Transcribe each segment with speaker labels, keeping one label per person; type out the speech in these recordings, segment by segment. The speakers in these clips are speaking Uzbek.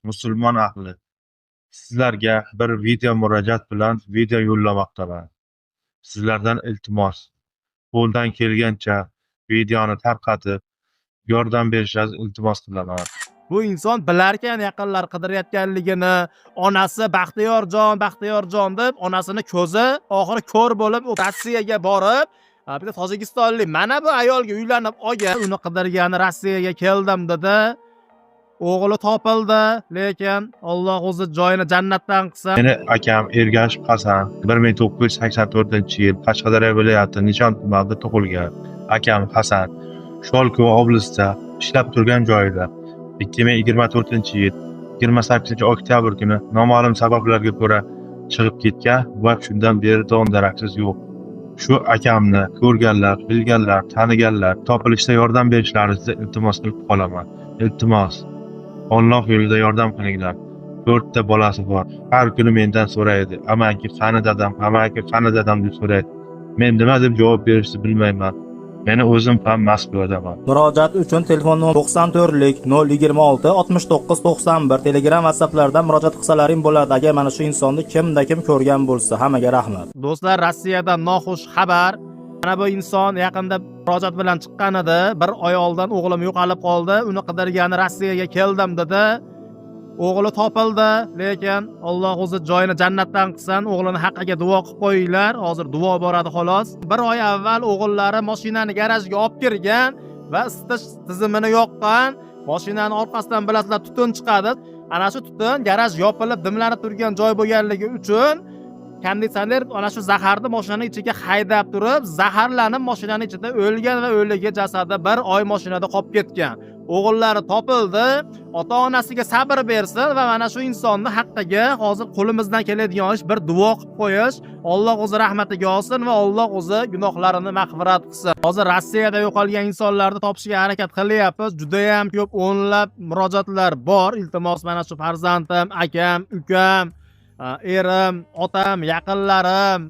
Speaker 1: musulmon ahli, sizlarga bir video murojaat bilan video yo'llamoqdaman. Sizlardan iltimos, qo'ldan kelgancha videoni tarqatib, yordam berishingizni iltimos qilaman.
Speaker 2: Bu inson bilarkan yaqinlar qidirayotganligini, onasi Baxtiyorjon deb onasini ko'zi oxiri ko'r bo'lib Rossiyaga borib, bitta tojikistonlik mana bu ayolga uylanib olgan, uni qidirgani Rossiyaga keldim dedi. O'g'li topildi, lekin Alloh o'zi joyini jannatdan qilsin.
Speaker 1: Meni akam Ergashev Hasan 1984-yil Qashqadaryo viloyati Nishon tumanida tug'ilgan. Akam Hasan Sholkovo oblasida ishlab turgan joyida 2024-yil 28-oktyabr kuni noma'lum sabablarga ko'ra chiqib ketgan va shundan beri dom-daraksiz yo'q. Shu akamni ko'rganlar, bilganlar, taniganlar topilishda yordam berishlaringizni iltimos qilib qolaman. Iltimos, Alloh yo'lida yordam qilinglar. 4 ta bolasi bor. Har kuni mendan so'raydi. Amaki qani dadam deb so'raydi. Men nima deb javob berishni bilmayman. Meni o'zim ham Moskvadaman.
Speaker 3: Murojaat uchun telefon nomeri 94lik 026 69 91 Telegram WhatsApplardan murojaat qilsalaring bo'ladi. Agar mana shu insonni kimda kim ko'rgan bo'lsa, hammaga rahmat.
Speaker 2: Do'stlar, Rossiyadan noxush xabar. Mana bu inson yaqinda murojaat bilan chiqqan edi. Bir oy oldin o'g'lim yo'qolib qoldi. Uni qidirgani Rossiyaga keldim dedi. O'g'li topildi, lekin Alloh o'zi joyini jannatdan qilsin. O'g'lini haqqiga duo qilib qo'yinglar. Hozir duo boradi xolos. Bir oy avval o'g'illari mashinani garajga olib kirgan va isitish tizimini yoqqan. Mashinani orqasidan bilasizlar tutun chiqadi. Ana shu tutun garaj yopilib dimlanib turgan joy bo'lganligi uchun konditsioner ana shu zaharni mashinaning ichiga haydab turib, zaharlanib mashinaning ichida o'lgan va o'ligi jasadi bir oy mashinada qolib ketgan. O'g'illari topildi. Ota-onasiga sabr bersin va mana shu insonni haqqiga hozir qo'limizdan keladigan ish bir duo qilib qo'yish. Alloh o'zi rahmatiga olsin va Alloh o'zi gunohlarini mag'firat qilsin. Hozir Rossiyada yo'qolgan insonlarni topishga harakat qilyapmiz. Juda ham ko'p o'nlab murojaatlar bor. Iltimos, mana shu farzandim, akam, ukam, erim, otam, yaqinlarim,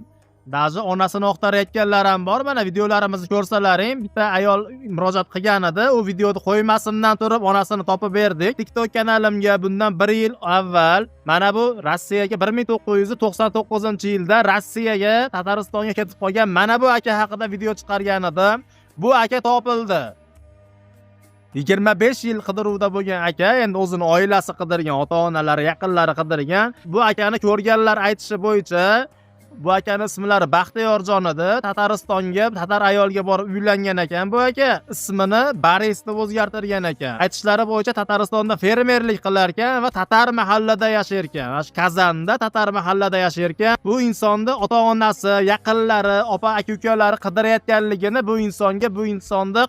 Speaker 2: даже onasini oqtarayotganlar ham bor. Mana videolarimizni ko'rsalaring, bitta ayol murojaat qilgan edi. U videoni qo'ymasimdan turib onasini topib berdik. TikTok kanalimga bundan 1 yil avval mana bu Rossiyaga 1999-yilda Rossiyaga, Tataristonga ketib qolgan mana bu aka haqida video chiqargan edim. Bu aka topildi. 25 yil qidiruvda bo'lgan aka, endi o'zini oilasi qidirgan, ota-onalari, yaqinlari qidirgan. Bu akani ko'rganlar aytishi bo'yicha bu akani ismlari Baxtiyorjon edi. Tataristonga, tatar ayolga borib uylangan ekan bu aka. Ismini Boris deb o'zgartirgan ekan. Aytishlari bo'yicha Tataristonda fermerlik qilar ekan va tatar mahallada yashar ekan. Mana shu Kazanda tatar mahallada yashar ekan. Bu insonni ota-onasi, yaqinlari, opa aka-ukalari qidirayotganligini bu insonni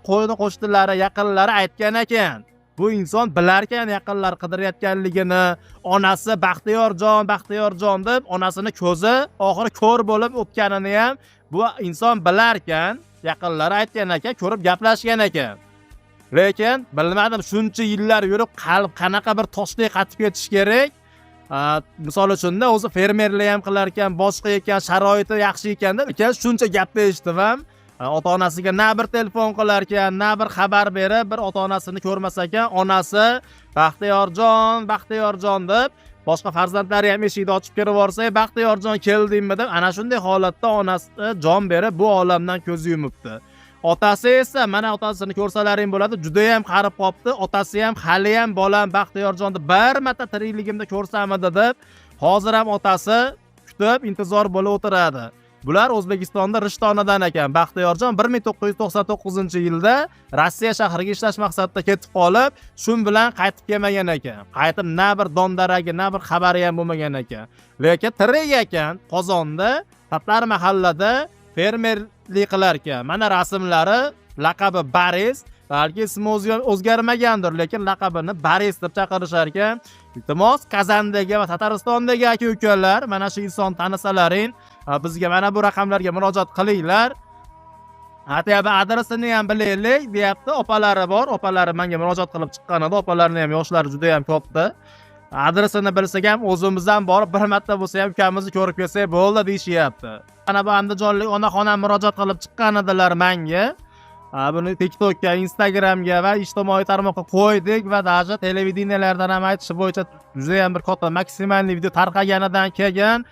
Speaker 2: qo'shni-qo'shnilari, yaqinlari aytgan ekan. Bu inson bilarkan yaqinlar qidirayotganligini, onasi Baxtiyorjon deb onasini ko'zi oxiri ko'r bo'lib o'tganini ham bu inson bilarkan, yaqinlari aytgan ekan, ko'rib gaplashgan ekan. Lekin bilmadim, shuncha yillar yurib qalb qanaqa bir toshdek qatib ketish kerak. Misol uchun o'zi fermerlik ham qilar ekan, boshqa ekan, sharoiti yaxshi ekan deb shuncha gapni eshitdim ham. Ota-onasiga na bir telefon qilar ekan, na bir xabar berib, bir ota-onasini ko'rmasa ekan, onasi Baxtiyorjon deb boshqa farzandlari ham eshikni ochib kirib borsa, Baxtiyorjon keldingmi deb ana shunday holatda onasi jon berib bu olamdan ko'z yumibdi. Otasi esa mana otasini ko'rsalaring bo'ladi, juda ham qarib qopti. Otasi ham hali ham bolam Baxtiyorjonni bir marta tirikligimda ko'rsamidi deb hozir ham otasi kutib intizor bo'lib o'tiradi. Bular O'zbekistonda Rishtonadan ekan. Baxtiyorjon 1999-yilda Rossiya shahriga ishlash maqsadida ketib qolib, shun bilan qaytib kelmagan ekan. Qaytib na bir dondaragi, na bir xabari ham bo'lmagan ekan. Lekin tirik ekan, Qozonda, tatar mahallada fermerlik qilar ekan. Mana rasmlari, laqabi Boris, balki ismi o'zgarmagandir, lekin laqabini Boris deb chaqirishar ekan. Iltimos, Kazandagi va Tataristondagi aka-ukalar mana shu inson tanisalaring, bizga mana bu raqamlarga murojaat qilinglar. Hattoki adresini ham bilaylik, deyapti. Opalari bor, opalari menga murojaat qilib chiqqan edi. Opalarining ham yoshlari juda ham ko'pdi. Adresini bilsak ham o'zimizdan borib bir marta bo'lsa ham ukamizni ko'rib kelsak bo'ldi deyishyapti. Mana bu andijonlik onaxonam murojaat qilib chiqqan edilar menga. Buni TikTokga, Instagramga va ijtimoiy tarmoqqa qo'ydik va даже televideniyalardan ham aytish bo'yicha juda ham bir katta maksimalniy video tarqaganidan keyin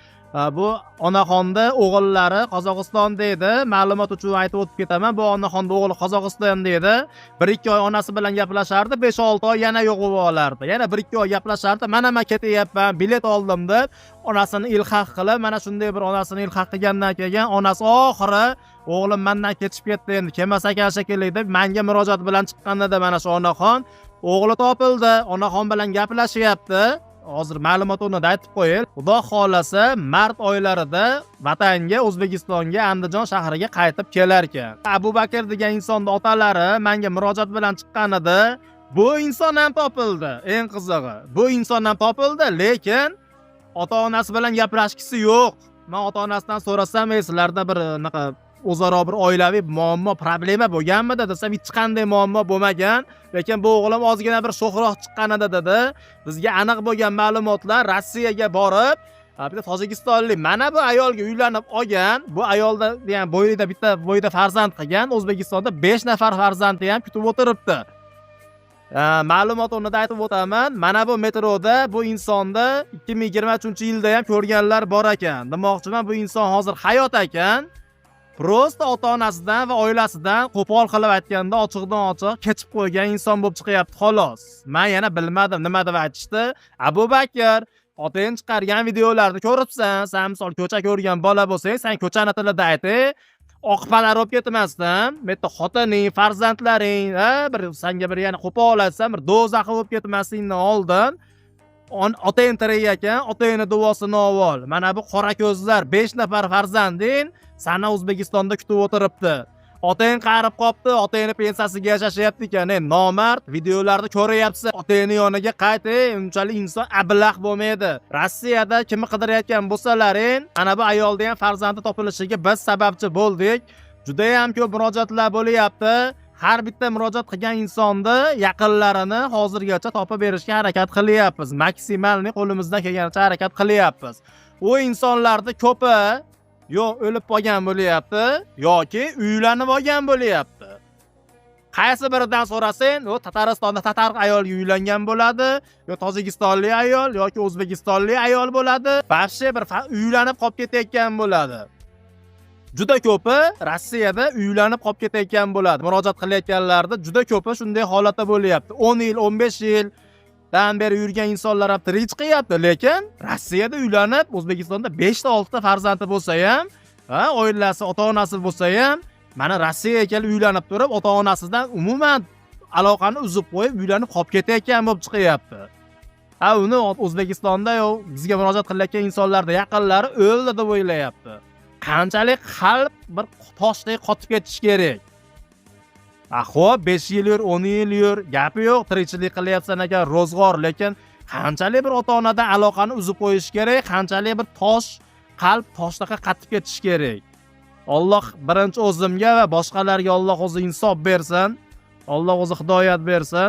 Speaker 2: bu onaxonni o'g'illari Qozog'istonda edi. Ma'lumot uchun aytib o'tib ketaman. Bu onaxonni o'g'li Qozog'istonda edi. 1-2 oy onasi bilan gaplashardi, 5-6 oy yana yo'q bo'lib olardi. Yana 1-2 oy gaplashardi. Mana men ketyapman, bilet oldim deb onasini ilhaq qilib, mana shunday bir onasini ilhaq qilgandan keyin onasi oxiri o'g'lim mendan ketib ketdi, endi kelmas ekan shekilli deb menga murojaat bilan chiqqanda mana shu onaxon o'g'li topildi. Onaxon bilan gaplashyapti. Hozir ma'lumot o'rnida aytib qo'ying. Xudo xolasa mart oylarida vatanga, O'zbekistonga, Andijon shahriga qaytib kelar ekan. Abu Bakr degan insonning otalari menga murojaat bilan chiqqan edi. Bu inson ham topildi. Eng qizig'i, bu inson ham topildi, lekin ota-onasi bilan gaplashgisi yo'q. Men ota-onasidan so'rasam, sizlarda bir naqa o'zaro bir oilaviy muammo, problema bo'lganmi desam, hech qanday muammo bo'lmagan, lekin bu o'g'lim ozgina bir sho'xroq chiqqan edi dedi. Bizga aniq bo'lgan ma'lumotlar Rossiyaga borib, bitta tojikistonlik mana bu ayolga uylanib olgan, bu ayolda degan bo'yida farzand qilgan, O'zbekistonda 5 nafar farzandni ham kutib o'tiribdi. Ma'lumot o'rnida aytib o'taman, mana bu metroda bu insonni 2023-yilda ham ko'rganlar bor ekan. Demoqchiman, bu inson hozir hayot ekan. Prosta ota-onasidan va oilasidan qo'pol qilib aytganda ochiqdan ochiq kechib qo'ygan inson bo'lib chiqyapti xolos. Men yana bilmadim nima deb aytishdi. Abu Bakr, otang chiqargan videolarni ko'ribsan, sen misol ko'cha ko'rgan bola bo'lsang, sen ko'chani tilida ayting. Oqpalar olib ketmasdan, bu yerda xotining, farzandlaring, bir senga bir yana qo'pol aytsam, bir do'zax olib ketmaslikdan oldin otang tirik ekan, otangni duosini ol. Mana bu qora ko'zlar 5 nafar farzanding sana O'zbekistonda kutib o'tiribdi. Otang qarib qopti, otangni pensiyasiga yashashyapti ekan. Nomard videolarni ko'ryapsiz. Otangni yoniga qayting, unchalik inson ablah bo'lmaydi. Rossiyada kimni qidirayotgan bo'lsalaring, ana bu ayolda ham farzandi topilishiga biz sababchi bo'ldik. Juda ham ko'p murojaatlar bo'lyapti. Har bitta murojaat qilgan insonni yaqinlarini hozirgacha topib berishga harakat qilyapmiz. Maksimalni qo'limizdan kelganicha harakat qilyapmiz. U insonlarda ko'pi yo o'lib qolgan bo'lyapti, yoki uylanib olgan bo'lyapti. Qaysi biridan so'rasang, u Tataristonda tatar ayolga uylangan bo'ladi, yo tojikistonlik ayol yoki o'zbekistonlik ayol bo'ladi. Vobshe bir uylanib qolib ketayotgan bo'ladi. Juda ko'pi Rossiyada uylanib qolib ketayotgan bo'ladi. Murojaat qilayotganlarda juda ko'pi shunday holatda bo'lyapti. 10 yil, 15 yil dan beri yurgan insonlar ham tirik chiqyapti, lekin Rossiyada uylanib, O'zbekistonda 5 ta 6 ta farzandi bo'lsa ham, oilasi, ota-onasi bo'lsa ham, mana Rossiyaga kelib uylanib turib, ota-onasidan umuman aloqani uzib qo'yib, uylanib qolib ketayotgan bo'lib chiqyapti. Uni O'zbekistonda bizga murojaat qilayotgan insonlarda yaqinlari o'ldi deb o'ylayapti. Qanchalik qalb bir toshdek qotib ketish kerak. Xo'p, 5 yil yur, 10 yil yur, gapi yo'q, tirikchilik qilyapsan ekan, ro'zg'or, lekin qanchalik bir ota-onadan aloqani uzib qo'yish kerak, qanchalik bir qalb toshdaqa qatib ketish kerak. Alloh birinchi o'zimga va boshqalarga Alloh o'zi insof bersin. Alloh o'zi hidoyat bersin.